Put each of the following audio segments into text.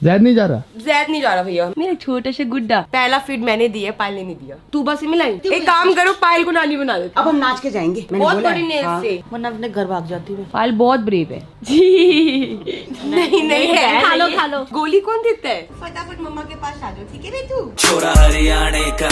जैद नहीं जा रहा। जैद नहीं जा रहा भैया, मेरा छोटा सा गुड्डा। पहला फीड मैंने दिया, पायल ने नहीं दिया। तू बस मिलाई। एक काम करो, पायल को नानी बना देती। अब हम नाच के जाएंगे। बहुत बड़ी नेल से, वरना अपने घर भाग जाती है। पायल बहुत ब्रेव है जी। नहीं है, खा लो खा लो। गोली कौन देता है? फटाफट मम्मा के पास आ जाओ, ठीक है तू। छोरा हरियाणे का,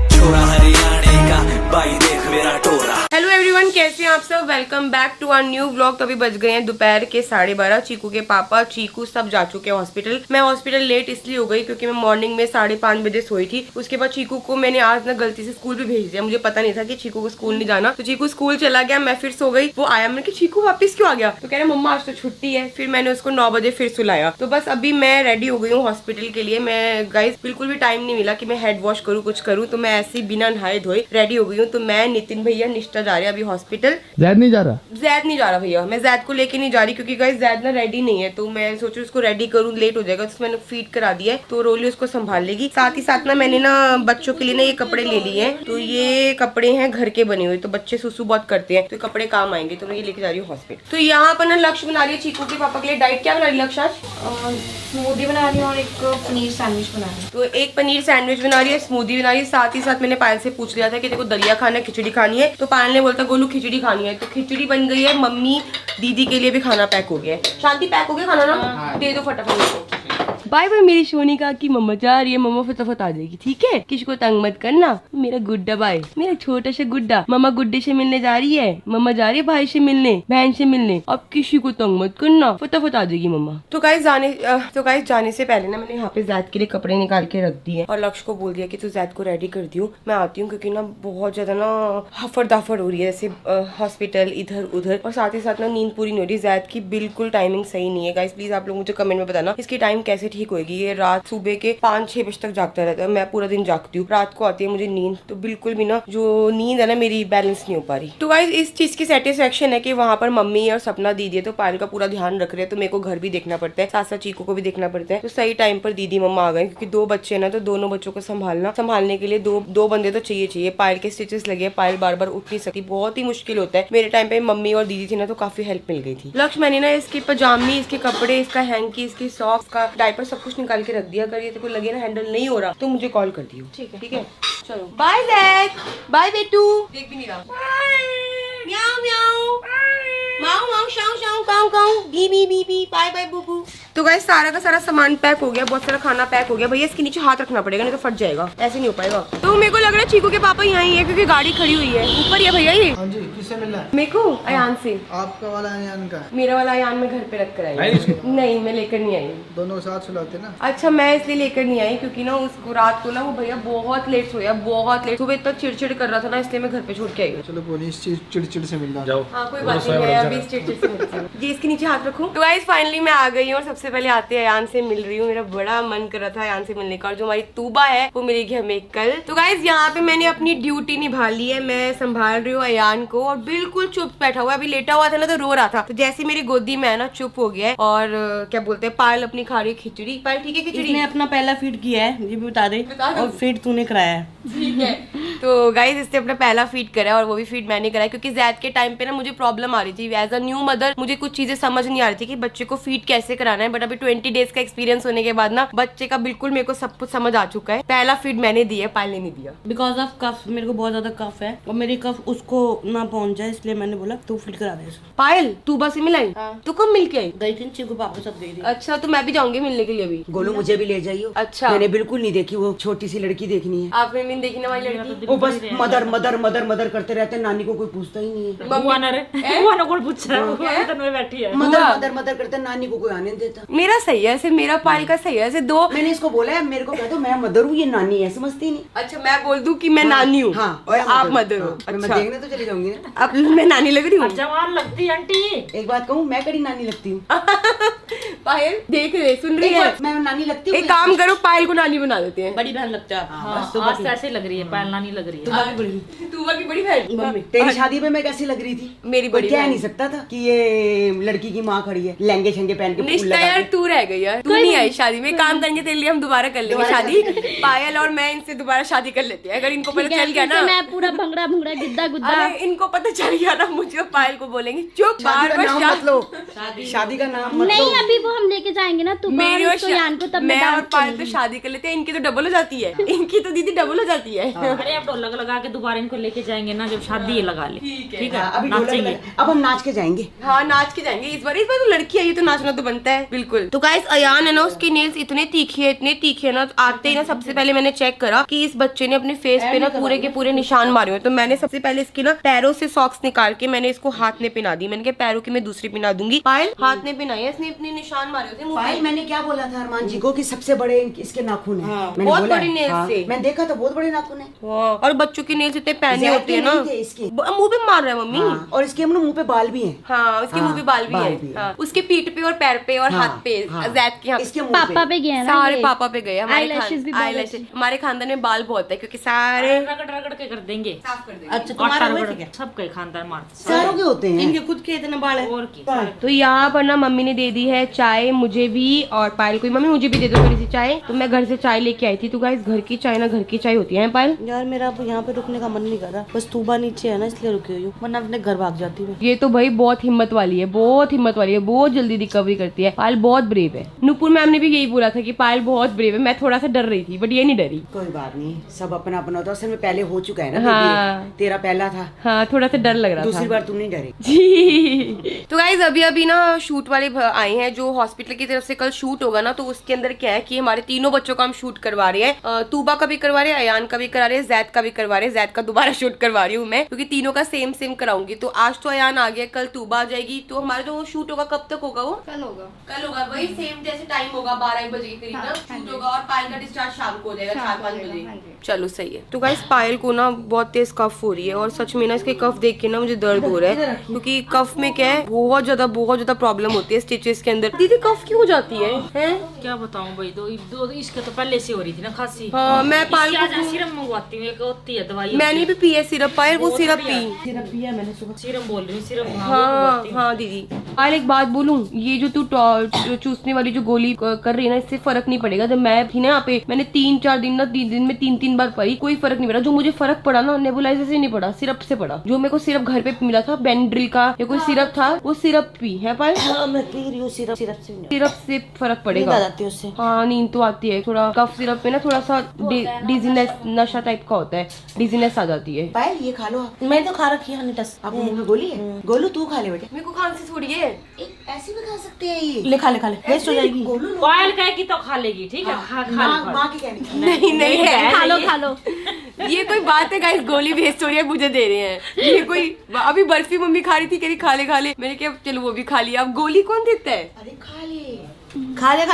छोरा हरियाणे का, भाई देख मेरा टोरा। हेलो एवरीवन, कैसे हैं आप सब? Welcome back to our new vlog. तो अभी बज गए हैं दोपहर के 12:30। चीकू के पापा चीकू सब जा चुके हैं हॉस्पिटल। मैं हॉस्पिटल लेट इसलिए हो गई क्योंकि मैं मॉर्निंग में 5:30 बजे सोई थी। उसके बाद चीकू को मैंने आज ना गलती से स्कूल भी भेज दिया। मुझे पता नहीं था कि चीकू को स्कूल नहीं जाना, तो चीकू स्कूल चला गया। मैं फिर सो गई। वो आया, मैंने कहा चीकू वापस क्यों आ गया? तो कह रहे मम्मा आज तो छुट्टी है। फिर मैंने उसको 9 बजे फिर सुलाया। तो बस अभी मैं रेडी हो गई हूँ हॉस्पिटल के लिए। मैं गाइस बिल्कुल भी टाइम नहीं मिला कि मैं हेड वॉश करूँ, कुछ करूँ, तो मैं ऐसे ही बिना नहाए धोए रेडी हो गई हूँ। तो मैं, नितिन भैया, निष्ठा जा रहे हैं अभी हॉस्पिटल। जैद नहीं जा रहा। जैद नहीं जा रहा भैया, मैं जैद को लेके नहीं जा रही क्योंकि गाइस जैद ना रेडी नहीं है। तो मैं सोचू उसको रेडी करूँ, लेट हो जाएगा। तो मैंने फीड करा दिया है, तो रोली उसको संभाल लेगी। साथ ही साथ ना मैंने ना बच्चों के लिए ना ये कपड़े ले लिए हैं। तो ये कपड़े हैं घर के बने हुए, तो बच्चे सुसु बहुत करते हैं, तो ये कपड़े काम आएंगे। तो मैं ये लेके जा रही हूँ हॉस्पिटल। तो यहाँ पर ना लक्ष्य बना रही है चीकू के पापा के लिए डाइट। क्या बना रही है लक्ष्य आज? स्मूदी बना रही हूँ और एक पनीर सैंडविच बना रही हूँ। तो एक पनीर सैंडविच बना रही है, स्मूदी बना रही है। साथ ही साथ मैंने पायल से पूछ लिया था कि देखो दलिया खाना है, खिचड़ी खानी है। तो पायल ने बोलता गोलू खिचड़ी खानी है। तो खिचड़ी बन गई है। मम्मी दीदी के लिए भी खाना पैक हो गया है। शांति पैक हो गया खाना ना? दे दो फटाफट। बाय बाय मेरी सोनिका की मम्मा जा रही है। मम्मा फटाफट आ जाएगी, ठीक है? किसी को तंग मत करना। मेरा गुड्डा बाय, मेरा छोटा सा गुड्डा। मम्मा गुड्डे से मिलने जा रही है। मम्मा जा रही है भाई से मिलने, बहन से मिलने। अब किसी को तंग मत करना, फटाफट आ जाएगी मम्मा। तो गाइस जाने से पहले ना मैंने यहाँ पे जैद के लिए कपड़े निकाल के रख दिए और लक्ष्य को बोल दिया कि तू जैद को रेडी कर दियो, मैं आती हूँ। क्योंकि ना बहुत ज्यादा ना हफड़ दफड़ हो रही है, जैसे हॉस्पिटल इधर उधर, और साथ ही साथ ना नींद पूरी नहीं हो रही। जैद की बिल्कुल टाइमिंग सही नहीं है। गाइस प्लीज आप लोग मुझे कमेंट में बताना इसकी टाइम कैसे ठीक होगी। ये रात सुबह के 5-6 बजे तक जागता रहता है। मैं पूरा दिन जागती हूँ, रात को आती है मुझे नींद। तो बिल्कुल भी ना जो नींद है ना मेरी बैलेंस नहीं हो पा रही। तो गाइस इस चीज की सेटिस्फेक्शन है कि वहाँ पर मम्मी और सपना दीदी है, तो पायल का पूरा ध्यान रख रहे हैं। तो मेरे को घर भी देखना पड़ता है, साथ साथ चीकू को भी देखना पड़ता है। तो सही टाइम पर दीदी मम्मा आ गए क्योंकि 2 बच्चे ना, तो दोनों बच्चों को संभालने के लिए दो बंदे तो चाहिए। पायल के स्टिचेस लगे, पायल बार बार उठ नहीं सकती, बहुत ही मुश्किल होता है। मेरे टाइम पे मम्मी और दीदी थी ना, तो काफी हेल्प मिल गई थी। लक्ष्य मैंने ना इसकी पजामी, इसके कपड़े, इसका हैंकी, इसकी सॉक्स का डायपर सब कुछ निकाल के रख दिया। अगर ये तेरे को लगे ना हैंडल नहीं हो रहा तो मुझे कॉल कर दियो, ठीक है? चलो बाय जैक, बाय बेटू। देख भी नहीं रहा। म्याऊ म्याऊ माऊ माऊ शाऊ शाऊ काऊ काऊ बी बी बी बी बाय बाय बुबू। तो गाइस सारा का सारा सामान पैक हो गया, बहुत सारा खाना पैक हो गया। भैया इसके नीचे हाथ रखना पड़ेगा नहीं तो फट जाएगा, ऐसे नहीं हो पाएगा। तो मेरे को लग रहा है चीकू के पापा यहाँ ही है क्योंकि गाड़ी खड़ी हुई है ऊपर ही है भैया। ये हाँ जी, किससे मिलना है? मेरे को अयान से। आपका वाला अयान का? मेरा वाला अयान मैं घर पे रख कर आई। नहीं मैं लेकर नहीं आई। दोनों साथ सुलाते ना? अच्छा मैं इसलिए लेकर नहीं आई क्योंकि ना उसको रात को ना वो भैया बहुत लेट सोया, बहुत लेट। सुबह इतना चिड़चिड़ कर रहा था ना, इसलिए मैं घर पे छोड़ के आई हूँ। चलो बोली इस चिड़चिड़ से मिलना। हाँ कोई बात नहीं है, अभी चिड़चिड़ से मिलती हूँ। जी इसके नीचे हाथ रखूं। तो गाइस फाइनली मैं आ गई हूँ और सबसे पहले आते अयान से मिल रही हूँ। मेरा बड़ा मन कर रहा था अयान से मिलने का। और जो हमारी तूबा है वो मिलेगी हमें कल। तो गाइस यहाँ पे मैंने अपनी ड्यूटी निभा ली है। मैं संभाल रही हूँ अयान को और बिल्कुल चुप बैठा हुआ है। अभी लेटा हुआ था ना तो रो रहा था, तो जैसे मेरी गोदी में है ना चुप हो गया है। और क्या बोलते हैं, पायल अपनी खा रही है खिचड़ी। पायल ठीक है खिचड़ी? इसने अपना पहला फीड किया है, ये भी बता दे। और फीड तूने कराया है, ठीक है? तो गाइस इसने अपना पहला फीड करा और वो भी फीड मैंने कराया क्योंकि जैद के टाइम पे ना मुझे प्रॉब्लम आ रही थी। एज अ न्यू मदर मुझे कुछ चीजें समझ नहीं आ रही थी कि बच्चे को फीड कैसे कराना है। बट अभी 20 डेज का एक्सपीरियंस होने के बाद ना बच्चे का बिल्कुल मेरे को सब कुछ समझ आ चुका है। पहला फीड मैंने दिया, पायल ने नहीं दिया। बिकॉज ऑफ कफ, मेरे को बहुत ज्यादा कफ है और मेरी कफ उसको ना पहुंच जाए, इसलिए मैंने बोला तू फीड करा दे इसको। पायल तू बस ही मिलाई? तू कब मिल के आई? गई थी चीकू पापा सब गई थी। अच्छा तो मैं भी जाऊंगी मिलने के लिए अभी। गोलू मुझे भी ले जाइयो। अच्छा मैंने बिल्कुल नहीं देखी, वो छोटी सी लड़की देखनी है। आपने भी देखने वाली लड़की? वो बस मदर मदर मदर मदर करते रहते हैं, नानी को कोई पूछता ही नहीं है। मदर मदर मदर करते हैं, नानी को कोई आने नहीं देता। मेरा सही है ऐसे, मेरा पायल का सही है ऐसे। दो मैंने इसको बोला है, मेरे को कहते मैं मदर हूँ, ये नानी है, समझती नहीं। अच्छा मैं बोल दूं कि मैं नानी हूँ और आप मदर हो? मैं अच्छा देखने तो चली जाऊंगी ना। अब मैं नानी लग रही हूँ? जवान लगती है आंटी। एक बात कहूँ, मैं कड़ी नानी लगती हूँ। पायल देख रहे, सुन रही है? मैं नानी लगती हूँ। एक काम करो पायल को नानी बना देते हैं। बड़ी बहन लगता है आप। हाँ, बस ऐसे लग रही है, पायल नानी लग रही है। तूबा की बड़ी बहन मम्मी तेरी शादी में मैं कैसी लग रही थी? मेरी बड़ी कह नहीं सकता था कि ये लड़की की माँ खड़ी है लहंगे छंगे पहन के। निष्ठा यार तू रह गई यार, तू नहीं आई शादी में। काम करेंगे तेरे लिए, हम दोबारा कर लेंगे शादी। पायल और मैं इनसे दोबारा शादी कर लेते हैं। अगर इनको पता चल गया ना, मैं पूरा भंगड़ा भंगड़ा गिद्दा गुद्दा, अरे इनको पता चल गया ना, मुझे और पायल को बोलेंगे चुप, बार शादी का नाम नहीं अभी वो हम लेके जाएंगे ना तू मेरी और यान को, तब मैं और पायल तो शादी कर लेते हैं। इनकी तो डबल हो जाती है, इनकी तो दीदी डबल हो जाती है। अरे अब ढोलक लगा के दोबारा इनको लेके जाएंगे ना, जब शादी ये लगा ले। ठीक है, अभी नाचेंगे। अब हम नाच के जाएंगे। हाँ नाच के जाएंगे इस बार तो लड़की आई है तो नाचना तो बनता है बिल्कुल। तो गाइस अयान है ना, उसके नेल्स इतने तीखे है ना, आते ही ना सबसे पहले मैंने चेक करा कि इस बच्चे ने अपने फेस पे ना पूरे के पूरे निशान मारे हुए। तो मैंने सबसे पहले इसकी ना पैरों से सॉक्स निकाल के मैंने इसको हाथ में पहना दी। मैंने कहा पैरों की मैं दूसरी पहना दूंगी। पायल हाथ में पहनाई है इसने, अपने निशान मारे होते पायल मैंने क्या बोला था अरमान जी को कि सबसे बड़े इसके नाखून है। बहुत बड़े नेल्स से मैंने देखा तो बहुत बड़े नाखून है। और बच्चों के नेल्स इतने पहने होते हैं ना, इसके मुंह पे मार रहा है मम्मी। और इसके मुंह पे बाल भी है। हाँ उसके मुंह पे बाल भी है। उसके पीठ पे और पैर पे और हाथ पे, जैद के इसके पापा पे गए ना, सारे पापा पे गए। हमारे खानदान में बाल बहुत है क्योंकि सारे रगड़ रगड़ के कर देंगे, साफ कर देंगे। अच्छा तुम्हारा आटा वही रगड़ क्या? सबके खानदान मारते। सारों के होते हैं। इनके खुद के इतने बाल है। और की तो यहाँ पर ना मम्मी ने दे दी है चाय मुझे भी और पायल को। मम्मी मुझे भी दे दो थोड़ी सी चाय। तो मैं घर से चाय लेके आई थी। तो गाइस घर की चाय ना घर की चाय होती है पायल। यार मेरा अब यहाँ पे रुकने का मन नहीं कर रहा, बस तूबा नीचे है ना इसलिए रुकी हुई हूँ, वरना अपने घर भाग जाती मैं। ये तो भाई बहुत हिम्मत वाली है, बहुत हिम्मत वाली है, बहुत जल्दी रिकवरी करती है। पायल बहुत ब्रेव है। नूपुर मैम ने भी यही बोला था कि पायल बहुत ब्रेव है। मैं थोड़ा सा डर रही थी बट ये नहीं डरी। कोई बात नहीं, सब अपना अपना होता है। असल में पहले हो चुका है ना, हाँ। तेरा पहला था। हाँ थोड़ा सा डर लग रहा था। दूसरी बार तुम नहीं डरे जी। तो गाइज अभी ना शूट वाले आए हैं जो हॉस्पिटल की तरफ से कल शूट होगा ना, तो उसके अंदर क्या है कि हमारे तीनों बच्चों का हम शूट करवा रहे हैं। तूबा का भी करवा रहे हैं, अयान का भी करा रहे हैं, जैद का भी करवा रहे हैं। जैद का दोबारा शूट करवा रही हूँ मैं क्योंकि तीनों का सेम कराऊंगी। तो आज तो अयान आ गया, कल तूबा आ जाएगी। तो हमारा जो शूट होगा कब तक होगा? वो कल होगा वही सेम जैसे टाइम होगा 12-1 बजे के करीब ना शूट होगा। और पायल का डिस्चार्ज शाम को हो जाएगा 4-5 बजे। चलो सही है। तो गाइस पायल को ना बहुत तेज कफ हो रही है और सच में ना इसके कफ देख के ना मुझे दर्द हो रहा है क्योंकि कफ में क्या है बहुत ज्यादा प्रॉब्लम होती है स्टिचेस के अंदर। दीदी कफ क्यों हो जाती है? क्या बताऊं भाई, दो इसके तो पहले से हो रही थी ना खांसी। हाँ मैं पायल को सिरप मंगवाती हूँ, एक होती है दवाई। मैंने भी पी है सिरप। पायल वो सिरप पी। सिरप पिया मैंने सुबह। सिरप बोल रही हूँ, सिरप। हाँ दीदी। पायल एक बात बोलूं, ये जो तू चूसने वाली जो गोली कर रही है ना, इससे फर्क नहीं पड़ेगा। जब मैं थी ना यहाँ पे, मैंने 3-4 दिन ना 3 दिन में 3 बार पड़ी, कोई फर्क नहीं पड़ा। जो मुझे फर्क पड़ा ना नेबुलाइजर से नहीं पड़ा, सिरप से पड़ा। जो मेरे को सिरप घर पे मिला था बेनड्रिल का या कोई सिरप था, वो सिरप पी है पायल। हाँ मैं पी रही हूँ सिरप से फर्क पड़ेगा। उससे हाँ नींद तो आती है। थोड़ा कफ सिरप पे ना थोड़ा सा डिजीनेस नशा टाइप का होता है, डिजीनेस आ जाती है। पायल ये खा लो। मैं तो खा रखी है टस। आपको मुंह में गोली है? गोलू तू खा ले बेटे। मेरे को खांसी थोड़ी है। ऐसे भी खा सकते हैं ये। ले खा ले वेस्ट हो जाएगी। गोलू पायल कहेगी तो खा लेगी, ठीक है। माँ की कहनी। नहीं है। खा लो ये कोई बात है गाइस? गोली वेस्ट हो रही है मुझे दे रहे हैं ये कोई? अभी बर्फी मम्मी खा रही थी, कह रही खा ले। मैंने क्या चलो वो भी खा लिया। अब गोली कौन देता है? अरे खा ले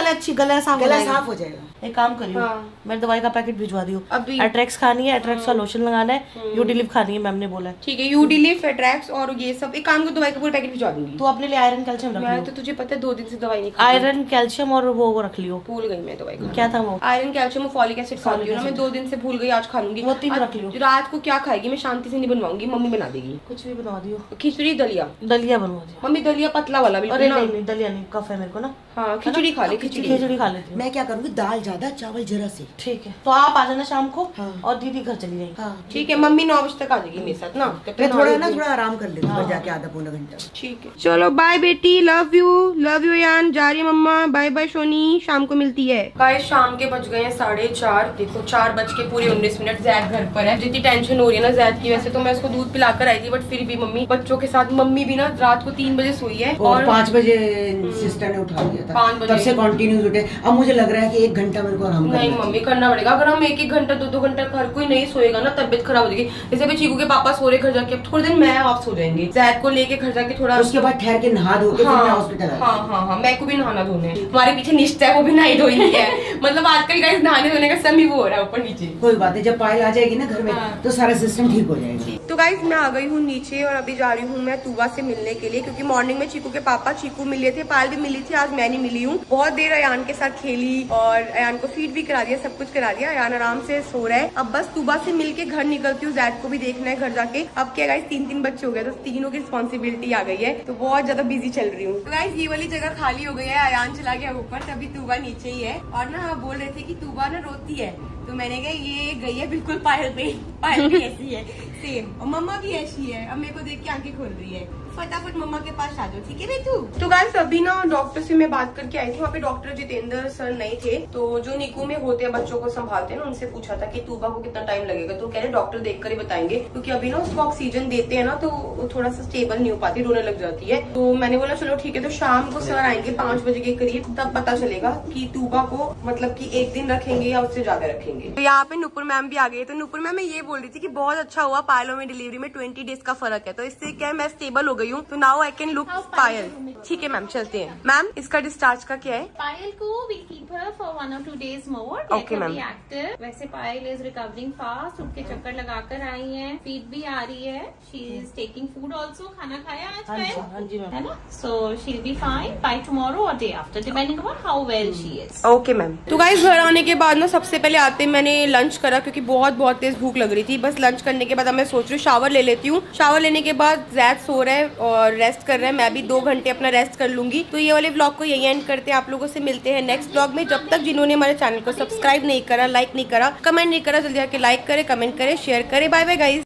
अच्छी गला साफ हो जाएगा। एक काम करियो, मैं दवाई का पैकेट भिजवा दियो। अभी एट्रेक्स खानी है, एट्रेक्स का लोशन लगाना है, यूटिलिव खानी है, मैम ने बोला है। ठीक है, यूटिलिव, एट्रैक्स और ये सब। एक काम को दवाई का पूरा पैकेट भिजवा दूंगी। तू अपने लिए आयरन कैल्शियम रख मैं लियो। तो तुझे पता है 2 दिन से दवाई नहीं खा। आयरन कैल्शियम और वो रख लियो। भूल गई मैं दवाई का। क्या था वो? आयरन कैल्शियम और फॉलिक एसिड खाती हूँ ना मैं, 2 दिन से भूल गई, आज खा लूंगी। वो 3 रख लियो। रात को क्या खाएगी? मैं शांति से नहीं बनवाऊंगी, मम्मी बना देगी। कुछ भी बनवा दियो। खिचड़ी दलिया। दलिया बनवा दियो। मम्मी दलिया पतला वाला बिल्कुल अरे ना। नहीं दलिया नहीं, कफ है मेरे को ना। हाँ खिचड़ी खा ले। खिचड़ी खा लेती हूँ। मैं क्या करूँगी, दाल ज्यादा चावल जरा से। ठीक है, तो आप आ जाना शाम को। हाँ। और दीदी घर चली जाएगी। हाँ ठीक है, मम्मी 9 बजे तक आ जाएगी मेरे साथ ना। मैं थोड़ा आराम कर लेती हूँ जाके आधा पौना घंटा। ठीक है चलो बाय बेटी, लव यू यान। जा रही है मम्मा, बाय बाय सोनी, शाम को मिलती है। गाइस शाम के बज गए हैं 4:30। देखो 4:19। जैद घर पर है। जितनी टेंशन हो रही है ना जैद की, वैसे तो मैं उसको दूध पिलाकर आई थी बट फिर भी मम्मी बच्चों के साथ, मम्मी भी ना रात को 3 बजे सोई है और 5 बजे सिस्टर ने उठा दिया था। 5 बजे तब से कंटिन्यूस उठे। अब मुझे लग रहा है कि 1 घंटा मेरे को आराम करना नहीं मम्मी करना पड़ेगा। अगर हम 1-1 घंटा 2-2 घंटा हर कोई नहीं सोएगा ना तबियत खराब हो जाएगी। जैसे अभी चीकू के पापा सो रहे घर जाके, अब थोड़े दिन मैं आप सो जाएंगे। जैद को लेके घर जाके थोड़ा, उसके बाद ठहर के नहा धो के फिर मैं हॉस्पिटल आया। हाँ मैं को भी नहाना धोने है। हमारे पीछे निश्चय है, वो भी नहाई धोई नहीं है। मतलब आजकल गाइस नहाने धोने का समय वो हो रहा है ऊपर नीचे। कोई बात है, जब पायल आ जाएगी ना घर में तो सारा सिस्टम ठीक हो जाएगा। तो गाइस मैं आ गई हूँ नीचे और अभी जा रही हूँ मैं तूबा से मिलने के लिए, क्योंकि मॉर्निंग में चीकू के पापा चीकू मिले थे, पायल भी मिली थी, आज मैं नहीं मिली हूँ। बहुत देर अयान के साथ खेली और अयान को फीड भी करा दिया, सब कुछ करा दिया। अयान आराम से सो रहा है। अब बस तुबा से मिलके घर निकलती हूँ, जैद को भी देखना है घर जाके। अब क्या गाइस 3 बच्चे हो गए तो तीनों की रिस्पॉन्सिबिलिटी आ गई है, तो बहुत ज्यादा बिजी चल रही हूँ। तो गाइस ये वाली जगह खाली हो गई है, अयान चला गया ऊपर, तभी तुबा नीचे ही है। और ना बोल रहे थे कि तुबा ना रोती है, तो मैंने कहा ये गई है बिल्कुल पायल पे, पायल भी ऐसी है सेम, और मम्मा भी ऐसी है। अब मेरे को देख के आंखें खोल रही है, फटाफट मम्मा के पास आ जाओ, ठीक है तू। तो गाइस अभी ना डॉक्टर से मैं बात करके आई थी, वहाँ पे डॉक्टर जितेंद्र सर नहीं थे, तो जो निकू में होते हैं बच्चों को संभालते हैं ना, उनसे पूछा था कि तुबा को कितना टाइम लगेगा, तो कह रहे डॉक्टर देखकर ही बताएंगे, क्योंकि अभी ना उसको ऑक्सीजन देते हैं ना तो वो थोड़ा सा स्टेबल नहीं हो पाती, रोने लग जाती है। तो मैंने बोला चलो ठीक है, तो शाम को सर आएंगे 5 बजे के करीब, तब पता चलेगा कि तुबा को मतलब कि 1 दिन रखेंगे या उससे ज्यादा रखेंगे। तो यहाँ पे नुपुर मैम भी आ गई है। तो नुपुर मैम मैं ये बोल रही थी कि बहुत अच्छा हुआ पायलों में डिलीवरी में 20 डेज का फर्क है, तो इससे क्या है मैं स्टेबल हो गई हूँ, तो नाउ आई कैन लुक पायल। ठीक है मैम, चलते हैं। मैम इसका डिस्चार्ज का क्या है? पायल को we'll keep her for 1 or 2 days more. Okay, ma'am. Active. वैसे पायल इज रिकवरिंग फास्ट, उठ के चक्कर लगाकर आई है, फीड भी आ रही है, she is taking food also. खाना खाया आज पायल? हाँ जी मैम। है ना? So she'll be fine by tomorrow और day after, depending upon how well she is. Okay ma'am. तो गाइस घर आने के बाद ना सबसे पहले आते मैंने लंच करा, क्योंकि बहुत तेज भूख लग रही थी। बस लंच करने के बाद अब मैं सोच रही हूँ शावर ले लेती हूँ। शावर लेने के बाद जैद सो रहा है और रेस्ट कर रहा है, मैं भी 2 घंटे अपना रेस्ट कर लूंगी। तो ये वाले व्लॉग को यही एंड करते हैं, आप लोगों से मिलते हैं नेक्स्ट व्लॉग में। जब तक जिन्होंने हमारे चैनल को सब्सक्राइब नहीं करा, लाइक नहीं करा, कमेंट नहीं करा, जल्दी आके लाइक करे, कमेंट करे, शेयर करे। Bye bye guys.